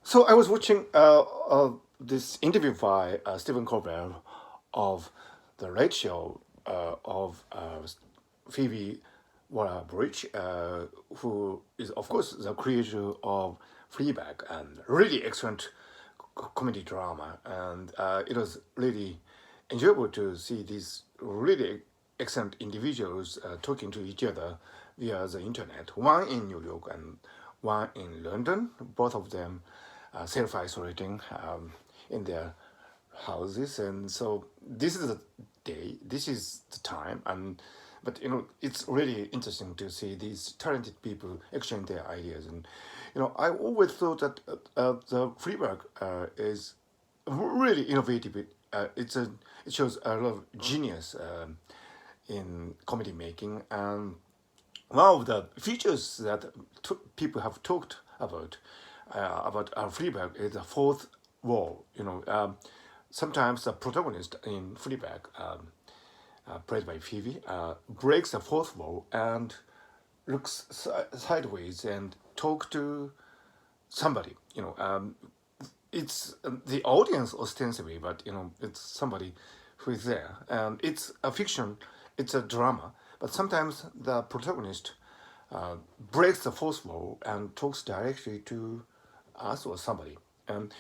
So I was watching this interview by Stephen Colbert of the Late Show of Phoebe Waller-Bridge, who is of course the creator of Fleabag and really excellent comedy drama, and it was really enjoyable to see these really excellent individuals talking to each other via the internet. One in New York and one in London. Both of them self-isolating in their houses, and so this is the day. This is the time, and but it's really interesting to see these talented people exchange their ideas. And I always thought that the Fleabag is really innovative. It shows a lot of genius in comedy making, and one of the features that people have talked about Fleabag is the fourth wall. Sometimes the protagonist in Fleabag, played by Phoebe, breaks the fourth wall and looks sideways and talk to somebody. It's the audience ostensibly, but it's somebody who is there, and it's a fiction, it's a drama. But sometimes the protagonist breaks the fourth wall and talks directly to us or somebody. And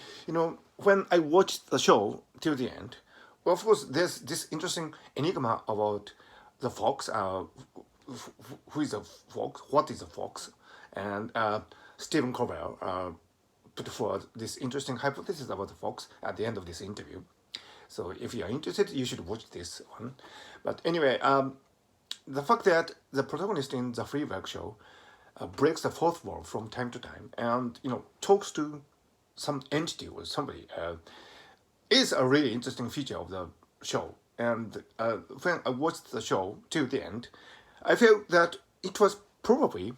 when I watched the show till the end, well, of course, there's this interesting enigma about the fox. Who is a fox? What is a fox? And Stephen Colbert put forward this interesting hypothesis about the fox at the end of this interview. So if you are interested, you should watch this one. But anyway, the fact that the protagonist in the Fleabag show breaks the fourth wall from time to time and talks to some entity or somebody is a really interesting feature of the show. And when I watched the show till the end, I felt that it was probably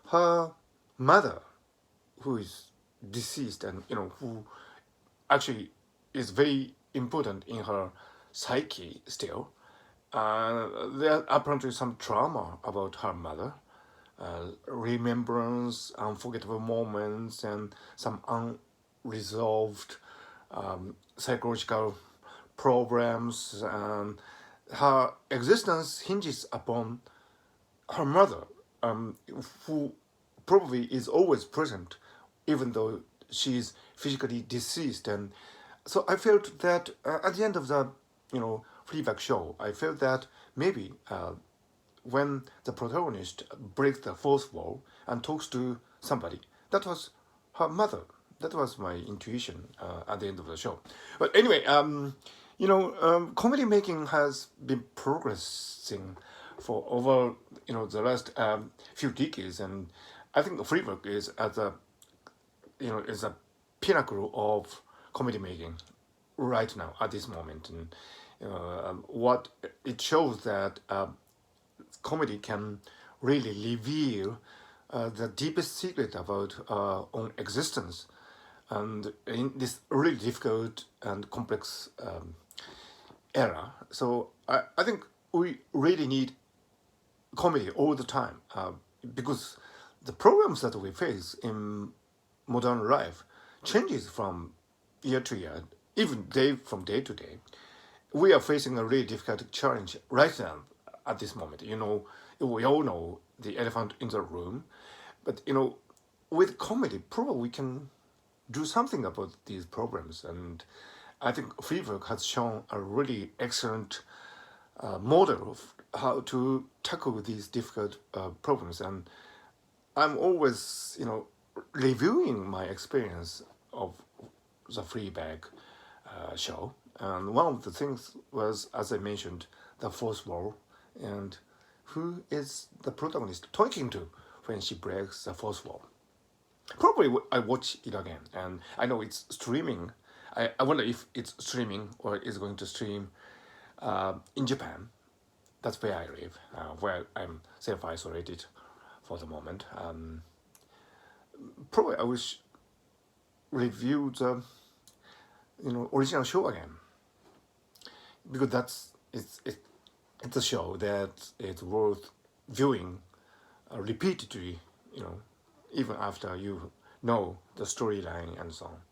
her mother who is deceased, and who actually is very important in her psyche still. There are apparently some trauma about her mother, remembrance, unforgettable moments, and some unresolved psychological problems. Her existence hinges upon her mother, who probably is always present, even though she's physically deceased. And so I felt that at the end of the Fleabag show, I felt that maybe when the protagonist breaks the fourth wall and talks to somebody, that was her mother. That was my intuition at the end of the show. But anyway, comedy making has been progressing for over the last few decades, and I think Fleabag is at the is a pinnacle of comedy making right now at this moment. And what it shows that comedy can really reveal the deepest secret about our own existence, and in this really difficult and complex era. So I think we really need comedy all the time, because the problems that we face in modern life changes from year to year, even day from day to day. We are facing a really difficult challenge right now at this moment. We all know the elephant in the room, but with comedy, probably we can do something about these problems. And I think Fleabag has shown a really excellent model of how to tackle these difficult problems. And I'm always, reviewing my experience of the Fleabag show. And one of the things was, as I mentioned, the fourth wall, and who is the protagonist talking to when she breaks the fourth wall. Probably I watch it again, and I know it's streaming. I wonder if it's streaming or is going to stream in Japan. That's where I live, where I'm self-isolated for the moment. Probably I will review the original show again, because it's a show that it's worth viewing repeatedly, even after you know the storyline and so on.